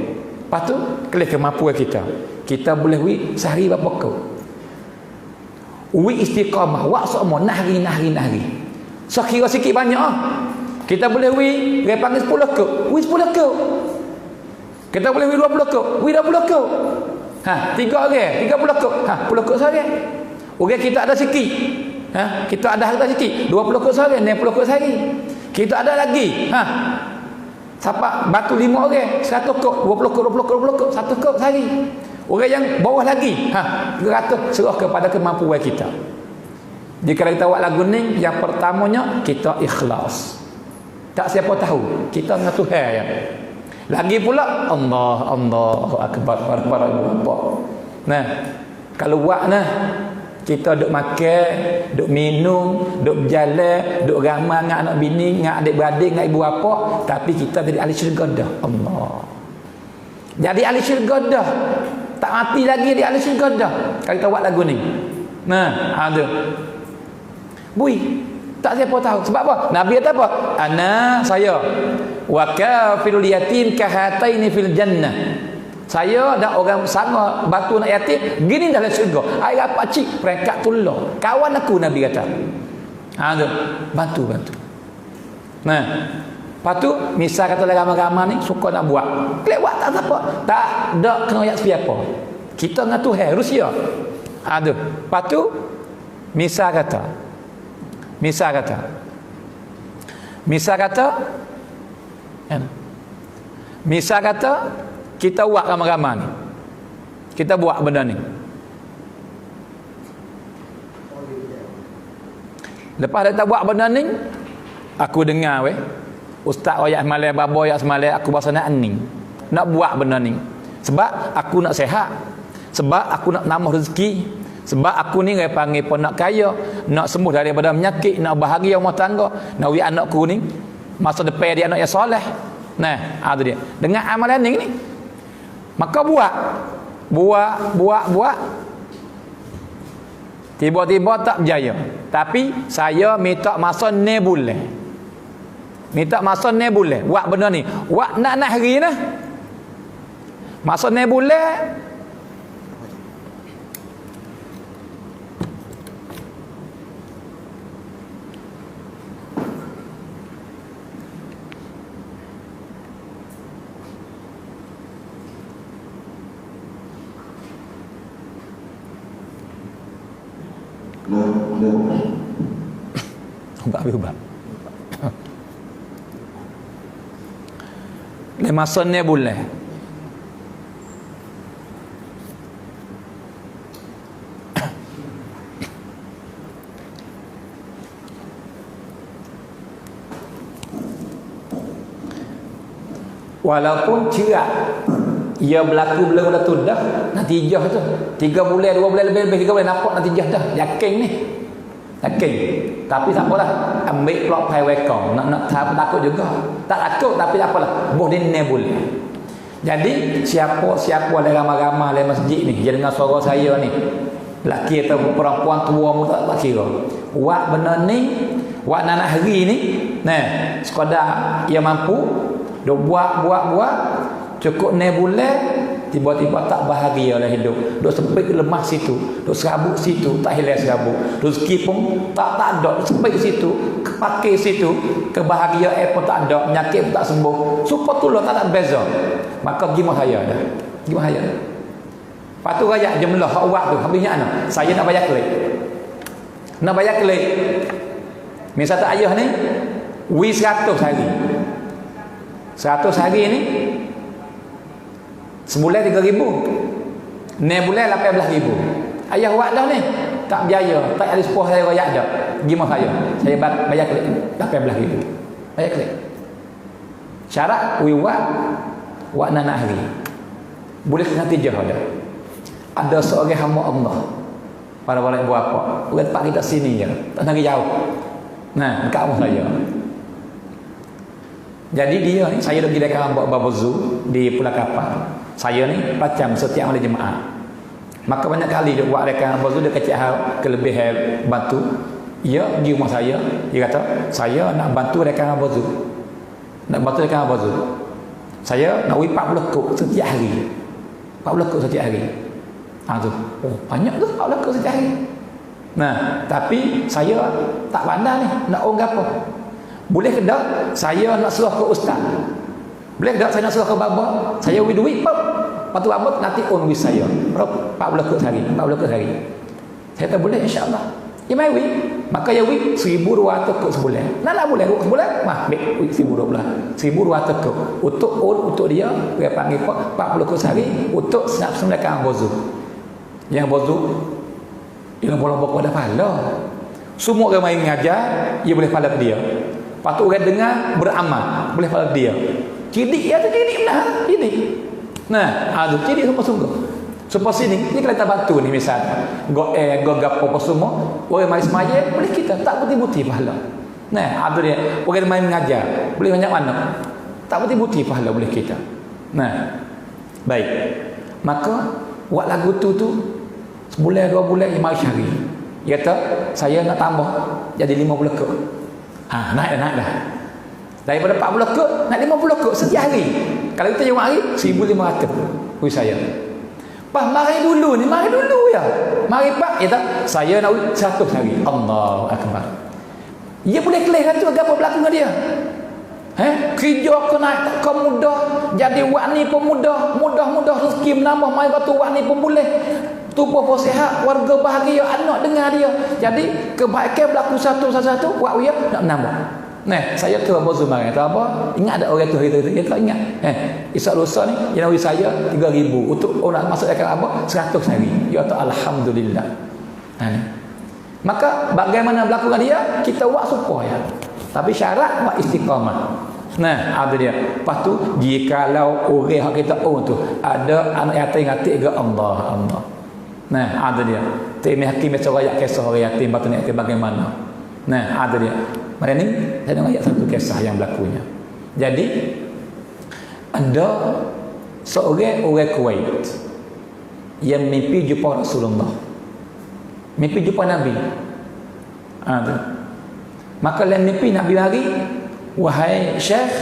Lepas tu kelih kemampuan kita. Kita boleh wi sehari berapa kau. Wi istiqamah, wak semua nahri. So kira sikit banyak Kita boleh wi dia panggil 10 kau. Wi 10 kau. Kita boleh wi 20 kau. Wi 20 kau. 3 orang, 30 kau. 10 kau sehari. Orang kita ada sikit. Kita ada harta sikit. 20 kau sehari, 60 kau sehari. Kita ada lagi. Siapa batu 5 orang, 100 kok, 20 kok, 20 kok, 1 kok sehari. Orang yang bawah lagi, 300 serah kepada kemampuan kita. Jika kita buat lagu ni, yang pertamanya kita ikhlas. Tak siapa tahu, kita dengan Tuhan ya. Lagi pula Allahu akbar para ibu bapa. Nah, kalau buat kita duk makan, duk minum, duk berjalan, duk ramai dengan anak bini, dengan adik-beradik, dengan ibu bapa, tapi kita jadi ahli syurga dah. Allah. Jadi ahli syurga dah. Tak mati lagi di ahli syurga dah. Kalau kita buat lagu ni. Nah, ada. Bui, tak siapa tahu. Sebab apa? Nabi kata apa? Ana saya wa kafirul yatim kahataini fil jannah. Saya dan orang sama batu anak yatim gini dalam syurga. Air apa cik peringkat tolong. Kawan aku Nabi kata. Tu bantu. Nah, lepas tu misal kata ramai-ramai ni suka nak buat. Klik buat tak apa. Tak ada kena ayat siapa. Kita dengan Tuhan Rusia. Lepas tu misal kata kita buat ramai-ramai ni. Kita buat benda ni. Lepas kita buat benda ni, aku dengar ustaz ayat semalam, babo ayat semalam, aku bahasa nak ni. Nak buat benda ni. Sebab aku nak sihat. Sebab aku nak nambah rezeki. Sebab aku ni orang panggil pun nak kaya, nak sembuh daripada penyakit, nak bahagia rumah tangga, nak wi anakku ni masa depan dia anak yang soleh. Nah, tu dia. Dengan amalan ni maka buat tiba-tiba tak berjaya. Tapi saya minta masa 6 bulan. Buat benda ni. Buat nak hari nah. Masa 6 bulan. Ubah. Masa 6 bulan. Walaupun cerak ia berlaku belum tu dah natijah tu 3 bulan 2 bulan lebih 3 bulan nampak natijah dah yakin ni yakin. Tapi tak apalah, ambil plot pai wekong nak takut juga tak takut, tapi tak apalah boh ni 6 bulan. Jadi siapa ada ramai-ramai dalam masjid ni dia dengar suara saya ni, lelaki atau perempuan tua muda tak kira, buat benda ni, buat nanak hari ni, sekadar ia mampu duk buat cukup 6 bulan, tiba-tiba tak bahagia dalam hidup, duk sempit lemah situ, duk serabut situ, tak hilang serabut, rezeki pun tak ada, sempit situ, pakai situ, kebahagiaan pun tak ada, penyakit pun tak sembuh, supaya tu tak ada beza. Maka gimana saya dah? Gimana saya? Lepas tu raya jumlah hak buat tu, habisnya ana. Saya nak bayar klik. Misal tak ayah ni, wi 100 hari. 100 hari ni sebulan 3,000, 6 bulan 18,000. Ayah buat dah ni tak berjaya, tak ada sepuh saya royak dah. Gimana saya bayar klik 18,000. Bayar klik. Syarat buat nanak hari. Boleh kena tijah dah. Ada seorang hamba Allah, para ibu bapa, orang tempat kita sini je, tak nak jauh. Nah, dekat rumah saya. Jadi dia ni, saya pergi dekat Babazu di Pulau Kapal. Saya ni macam setiap malam jemaah. Maka banyak kali dia buat dekat Babazu, dia kecil kelebihan bantu. Dia di rumah saya, dia kata, saya nak bantu dekat Babazu. Saya nak 40 kok setiap hari. 40 kok setiap hari. Tu. Oh, banyak tu 40 kok setiap hari. Nah, tapi saya tak pandai ni nak orang apa. Boleh ke tak saya nak suruh ke ustaz? Boleh ke tak saya nak suruh ke baba? Saya beri duit pop. Lepas tu baba nanti on with saya. 40 kok sehari, 40 kok sehari. Saya tak boleh insya-Allah. Ya mai wi. Maka ya wi 1200 kok sebulan. Nak boleh kok sebulan? Mah, baik 1200. 1200 kok. Untuk dia panggil 40 kok sehari untuk nak semulakan bozu. Yang bozu yang bola-bola pada pahala. Semua orang main mengajar, ia boleh pahala dia. Lepas tu orang dengar beramal, boleh pahala dia. Cidik ya tu cidik benar, cidik. Nah, tu cidik sungguh-sungguh. Supaya sini, ni kita bantu ni misalnya. Go gapo apa semua, orang main semaya boleh kita tak putih-putih pahala. Nah, tu dia. Orang main mengajar, boleh banyak mana? Tak putih-putih pahala boleh kita. Nah, baik. Maka buat lagu tu sebulan 2 bulan yang mari cari. Dia kata saya nak tambah jadi 50 kek. Naik dah. Daripada 40 kek nak 50 kek setiap hari. Kalau kita jawab hari 1500. Ui saya. Pak mari dulu ya. Mari Pak kata saya nak 100 hari. Allahu akbar. Dia boleh kelih tu apa berlaku dengan dia. Kerja ke naik tak mudah. Jadi wak ni pun mudah rezeki menambah mai batu wak ni pun boleh. Tubuh pun sihat, warga bahagia, anak dengar dia. Jadi kebaikan berlaku satu wak dia nak menambah. Nah, saya tu Abu Zumar kata apa? Ingat ada orang tu hari tu dia tak ingat. Isak lusa ni yang bagi saya 3,000 untuk orang masuk akal apa? 100 hari. Ya tu alhamdulillah. Maka bagaimana berlaku dengan dia? Kita buat supaya. Tapi syarat buat istiqamah. Nah, ada dia. Lepas tu jikalau orang kita tu ada anak yatim ngatik ke Allah. Nah, ada dia. Temi hakim baca ayat kisah orang yatim batu yatim bagaimana. Nah, ada dia. Mari ni saya nak ayat satu kisah yang berlakunya. Jadi ada seorang orang Kuwait yang mimpi jumpa Rasulullah. Mimpi jumpa Nabi. Maka dalam mimpi Nabi mari, wahai Syekh,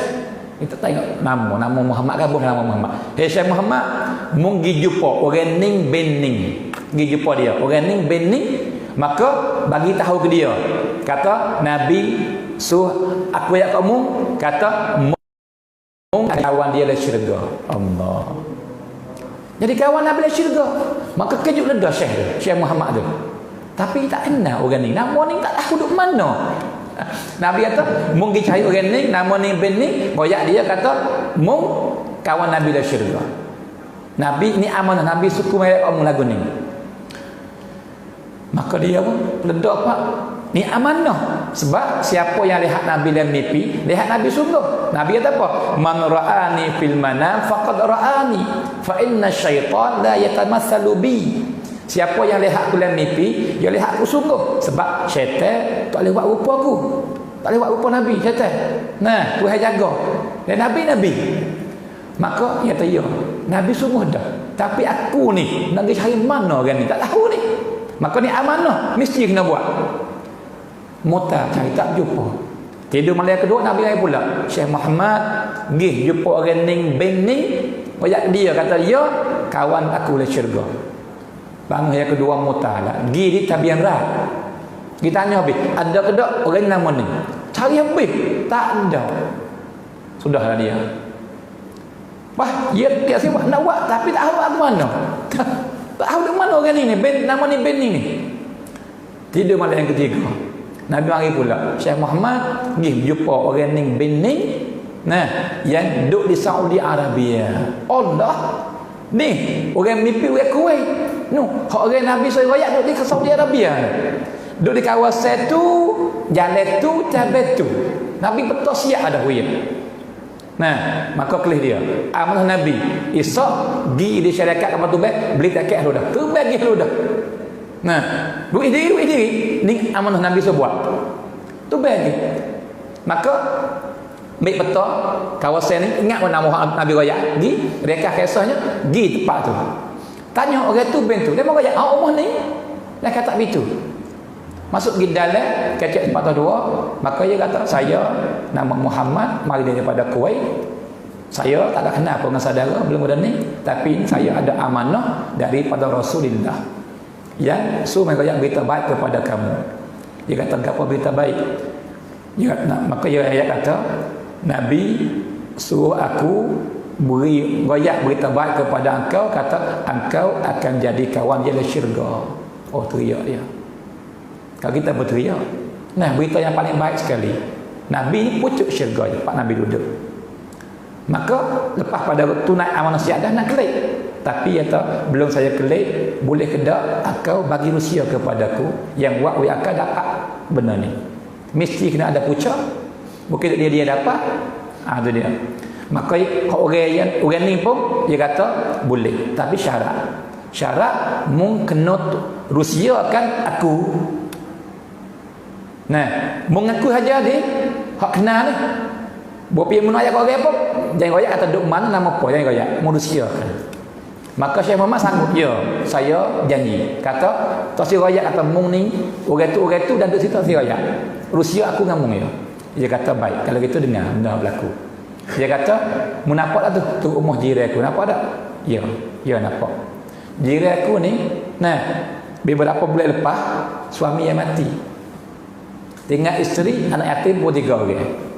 kita tengok nama Muhammad kan bukan nama Muhammad. Hei Syekh Muhammad, mung gi jumpa orang ning bening. Gi jumpa dia, orang ning bening, maka bagi tahu ke dia. Kata Nabi aku ayat kamu kata mung kawan dia dalam syurga. Allah. Jadi kawan Nabi dalam syurga. Maka kejut lega Syekh Muhammad tu. Tapi tak kenal orang ni. Nama ni tak tahu duk mana. Nabi kata mung pergi cari orang ni, nama ni bin ni, boyak dia kata mung kawan Nabi dalam syurga. Nabi ni amanah, Nabi suku mereka kamu lagu ni. Maka dia pun peledak Pak. Ni amanah. Sebab siapa yang lihat Nabi dalam mimpi, lihat Nabi sungguh. Nabi kata apa? Man ra'ani fil manam faqad ra'ani. Fa inna syaitan la yatamatsalu bi. Siapa yang lihat aku dalam mimpi, dia lihat aku sungguh. Sebab syaitan tak boleh buat rupa aku. Tak boleh buat rupa Nabi, syaitan. Nah, Tuhan jaga. Dan Nabi. Maka dia kata, ya, Nabi sungguh dah. Tapi aku ni, nak cari mana orang ni? Tak tahu ni. Maka ni amanah, mesti kena buat. Mutar cari tak jumpa. Tidur malam kedua Nabi lagi pula. Syekh Muhammad pergi jumpa orang ning bening, banyak dia kata dia kawan aku le syurga. Bangun yang kedua mutar lah. Pergi di tabian rat. Kita tanya habis, ada ke tak orang nama ni? Cari habis, tak ada. Sudahlah dia. Wah, dia siapa nak buat tapi tak tahu ke mana. Tak tahu di mana orang ni, nama ni bening ni. Tidur malam yang ketiga. Nabi mari pula Syekh Muhammad pergi jumpa orang ning bening, yang duduk di Saudi Arabia. Allah ni orang mimpi orang Kuwait. Orang Nabi SAW duduk di Saudi Arabia. Duduk di kawasan tu, jalan tu, cabai tu. Nabi betul siap ada hujan. Maka kelih dia. Amanah Nabi. Esok pergi di syarikat apa tu beli takat lu dah. Tu bagi lu dah. Duit diri ni amanah Nabi sebuat. Tu bagi. Maka baik betul kawasan ni ingat nama Nabi royak di rekah kisahnya di tempat tu. Tanya orang tu ben tu, dia mau royak rumah ni. Dia kata begitu. Masuk pergi dalam kecek tempat tu dua, maka dia kata saya nama Muhammad mari daripada Kuwait. Saya tak ada kenal apa dengan saudara belum ada ni, tapi saya ada amanah daripada Rasulullah yang suruh mereka berita baik kepada kamu. Dia kata apa berita baik? Dia kata, maka dia ayat kata Nabi suruh aku beri royak berita baik kepada engkau, kata engkau akan jadi kawan dia dalam syurga. Oh, teriak dia. Kalau kita berteriak, nah berita yang paling baik sekali. Nabi ni pucuk syurga je, Pak Nabi duduk. Maka lepas pada tu naik amanah syahadah nak kelik. Tapi kata belum saya kelik, boleh ke tak engkau bagi rusia kepadaku yang buat we akan dapat benda ni. Mesti kena ada pucuk. Bukan dia dapat. Tu dia. Maka orang ni pun dia kata boleh, tapi syarat mung kena rusia kan aku. Nah, mung aku saja dia hak kenal ni. Buat pergi menaya kau apa? Jangan royak kata duk mana nama apa, jangan royak. Manusia kan. Maka Syekh Muhammad sanggup, ya, saya janji. Kata, tak si royak kata mung ni, orang tu dan duk situ si royak. Rusia aku dengan mung ya. Dia kata baik, kalau gitu dengar benda berlaku. Dia kata, mu nampak tak tu rumah jiran aku, nampak tak? Ya nampak. Jiran aku ni, nah, beberapa bulan lepas suami yang mati. Tinggal isteri, anak yatim pun 3 orang.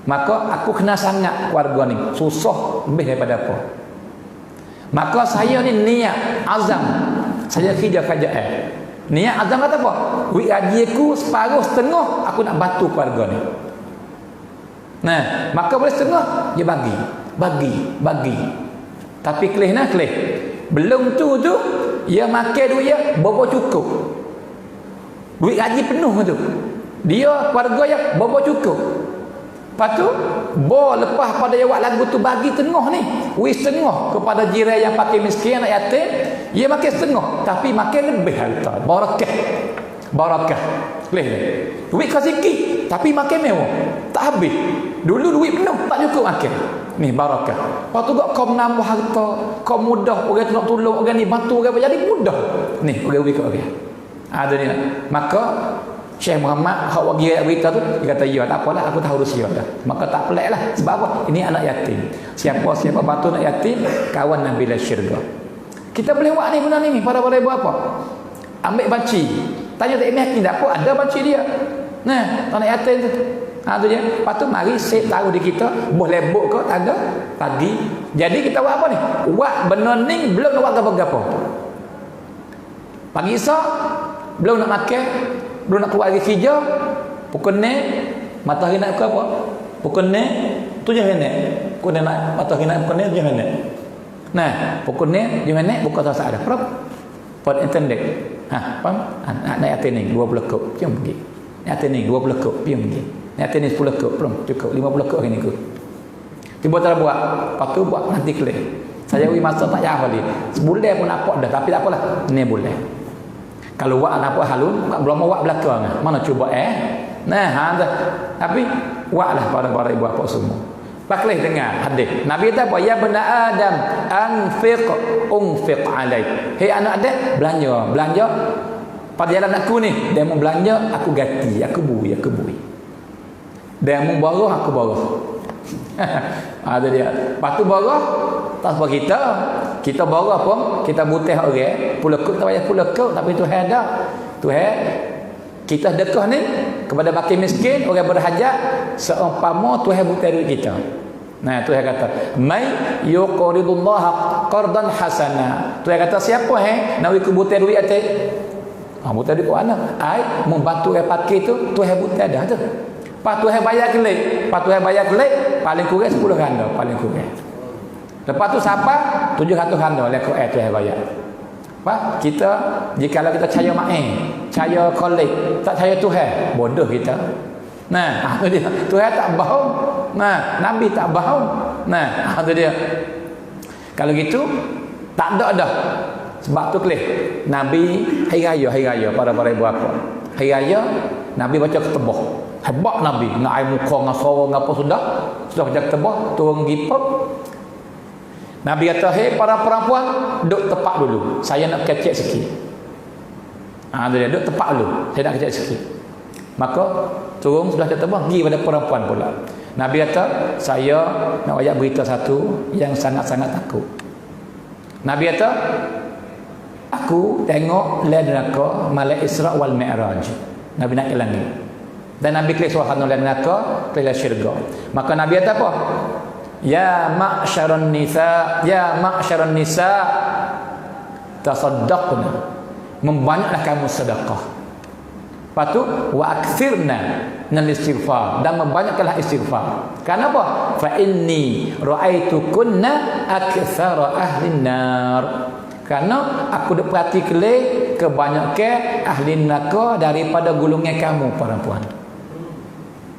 Maka aku kena sangat keluarga ni, susah lebih daripada apa. Maka saya ni niat azam, saya kerja niat azam kata apa? Duit gaji aku separuh setengah aku nak bantu keluarga ni. Nah, maka boleh setengah dia bagi. Tapi kelih. Belum tu dia makan duit dia bobo cukup. Duit gaji penuh tu. Dia keluarga dia bobo cukup. Lepas tu, lepas pada dia buat lagu tu bagi tengah ni. Wis setengah kepada jiran yang pakai miskin, anak yatim. Dia makan setengah. Tapi makan lebih harta. Barakah. Boleh. Duit kau sikit. Tapi makan mewah. Tak habis. Dulu duit penuh. Tak cukup makan. Ni barakah. Lepas tu kau menambah harta. Kau mudah. Orang tu nak tolong. Orang ni bantu orang. Jadi mudah. Ni, orang kat orang. Ada ni. Maka Syekh Muhammad hak bagi berita tu dia kata ya tak apalah aku tahu rusia dah. Maka tak pelik lah. Sebab apa? Ini anak yatim. Siapa bantu anak yatim kawan Nabi la syurga. Kita boleh buat ni benda ni para ibu apa? Ambil banci. Tanya tak yakin tak apa ada banci dia. Nah, anak yatim tu. Tu je. Lepas tu mari set tahu di kita boleh lebok ke tak ada pagi. Jadi kita buat apa ni? Buat benda ni belum nak buat apa-apa. Pagi esok belum nak makan, belum nak keluar lagi kerja, pukul ni matahari nak ke apa? Pukul ni 7 minit. Pukul ni nak matahari nak pukul ni 7 minit. Nah, pukul ni 7 minit buka selesai dah. Berapa? Pod internet. Faham? Nak yatim ni 20 kop, jom pergi. Yatim ni 20 kop, jom pergi. Yatim ni 10 kop, belum cukup 50 kop hari ni ke. Tiba tak buat. Lepas tu buat nanti clear. Saya beri masa tak jauh lagi. Sebulan pun nampak dah, tapi tak apalah. Ni boleh. Kalau buat nampak halun, belum mau buat belakang. Mana cuba Nah, tapi buatlah para ibu bapa semua. Paklih dengar hadis. Nabi kata apa? Ya bani Adam, unfiq alaik. Hei anak Adam, belanja pada jalan aku ni. Dia mau belanja, aku ganti, aku bui. Dia mau borong, aku borong. Ada dia. Patu borong tak sebab kita borong pun kita butih orang pulakut tak payah pulakut, tapi Tuhan ada. Tuhan kita sedekah ni kepada fakir miskin, orang berhajat, seumpama Tuhan butih duit kita. Nah, Tuhan kata may yuqridullaha qardan hasana. Tuhan kata siapa nak butih duit atik? Butih duit mana? Ai membantu orang fakir tu Tuhan butih dah tu. Pas Tuhan bayar kelik, paling kurang 10 ganda, paling kurang. Lepas tu siapa? 700 ganda lekor Tuhan bayar. Pak, kita jikalau kita percaya percaya kolek, tak percaya Tuhan, bodoh kita. Nah, itu dia. Tuhan tak bohong. Nah, Nabi tak bohong. Nah, itu dia. Kalau gitu tak ada dah. Sebab tu kelih. Nabi hari raya para ibu bapa. Hari raya Nabi baca ketubah. Hebat Nabi, nak air muka dengan suara dengan apa sudah baca ketubah, turun gipap. Nabi kata, hei para perempuan, duduk tepak dulu. Saya nak kecek sikit. Dia duduk tepak dulu. Saya nak kecek sikit. Maka turun sudah ketubah, pergi pada perempuan pula. Nabi kata, saya nak ayat berita satu yang sangat-sangat takut. Nabi kata, aku tengok lain neraka Malaikat Isra wal Mi'raj. Nabi nak ke langit. Dan Nabi klik suara lain neraka, klik syurga. Maka Nabi kata apa? Ya ma'syaran nisa, ya ma'syaran nisa, tasaddaqna. Membanyaklah kamu sedekah. Lepas tu wa akthirna minal istighfar, dan membanyakkanlah istighfar. Kenapa? Fa inni ra'aitukunna aktsara ahlin nar. Karena aku dah perhati kelih kebanyakan ahli neraka daripada golongan kamu perempuan.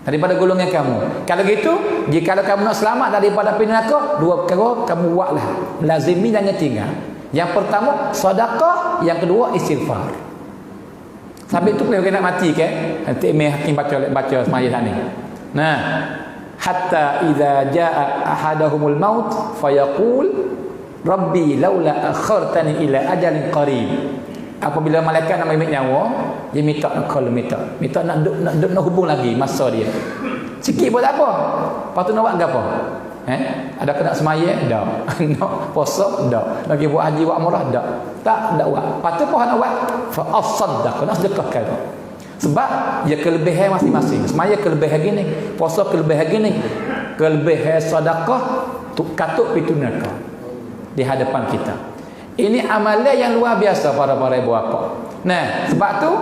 Daripada golongan kamu. Kalau gitu, jika kamu nak selamat daripada api neraka, dua perkara kamu buatlah. Lazimi jangan tinggal. Yang pertama sedekah, yang kedua istighfar. Sampai tu boleh nak mati ke? Nanti Hakim baca semaya ni. Nah, hatta idza jaa ahadahumul maut fayaqul Rabbi laula akhartani ila ajalin qarib. Apabila malaikat nak ambil nyawa, dia minta nak hubung lagi masa dia. Sikit pun tak apa. Lepas tu nak buat apa? Ada kena semaya? Tak. Nak puasa? Tak. Lagi buat haji, buat umrah? Tak. Tak buat. Lepas tu apa nak buat? Fa as-saddaq, nak sedekahkan. Sebab dia kelebihan masing-masing. Semaya kelebihan gini, puasa kelebihan gini. Kelebihan sedekah tu katuk pintu neraka di hadapan kita. Ini amalan yang luar biasa para ibu bapa. Nah, sebab tu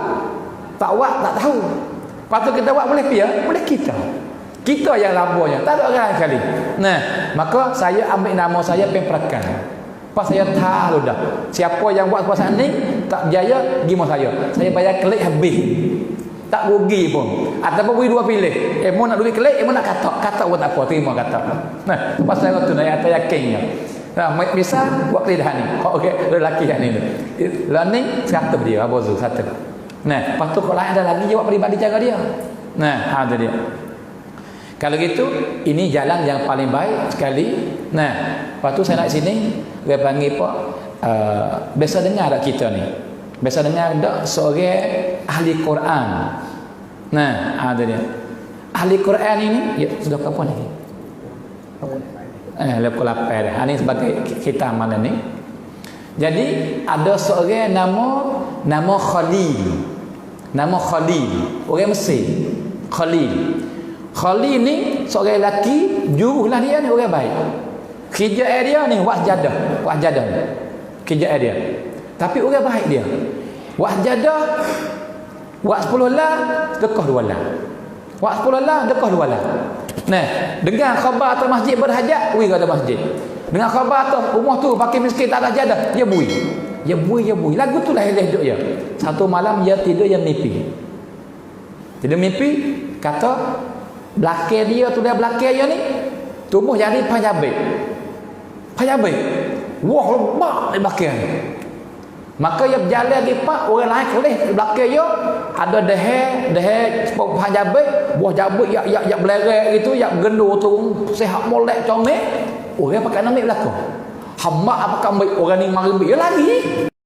tak buat tak tahu. Lepas tu kita buat boleh pia, boleh kita. Kita yang labuhnya, tak ada orang kali. Nah, maka saya ambil nama saya pemprakan. Pas saya tahu dah. Siapa yang buat kuasaan ni tak berjaya, gimana saya? Saya bayar klik habis. Tak rugi pun. Ataupun beri dua pilih. Mau nak duit klik, mau nak kata pun tak apa, terima kata. Nah, pas saya tu nak atas yakinnya. Nah, bisa buat lidah ni. Okey, lelaki yang ni. Learning satu dia, abozu satu. Nah, lepas tu kalau ada lagi jawab peribadi cara dia. Nah, ada dia. Kalau gitu, ini jalan yang paling baik sekali. Nah, lepas tu saya nak sini, dia panggil apa? Biasa dengar tak kita ni? Biasa dengar tak seorang ahli Quran. Nah, ada dia. Ahli Quran ini, ya, sudah kapan ni? Lepas lapar dah. Ini sebagai kita malam ni. Jadi ada seorang nama Khalil. Nama Khalil. Orang Mesir. Khalil ni seorang lelaki, juruhlah dia ni orang baik. Kerja dia ni wahjadah ni. Kerja dia. Tapi orang baik dia. Wahjadah buat 10 lah, dekah 2 lah. Buat 10 lah, dekah 2 lah. Nah, dengar khabar atas masjid berhajat, wui kat masjid. Dengar khabar atas rumah tu pakai miskin tak ada jadah, dia bui. Lagu tu lah hidup dia. Satu malam dia tidur, dia mimpi. Kata belakang dia tu, dia belakang dia ni tumbuh jadi pajabik. Wah, lemak di belakang. Maka dia berjalan di pak, orang lain kelih di belakang dia ada deh pajabik, buah jabik yak belerek gitu, yak gendur tu sihat molek comel. Orang pakai nama belakang. Hamba apa kambai orang ni mari dia lagi.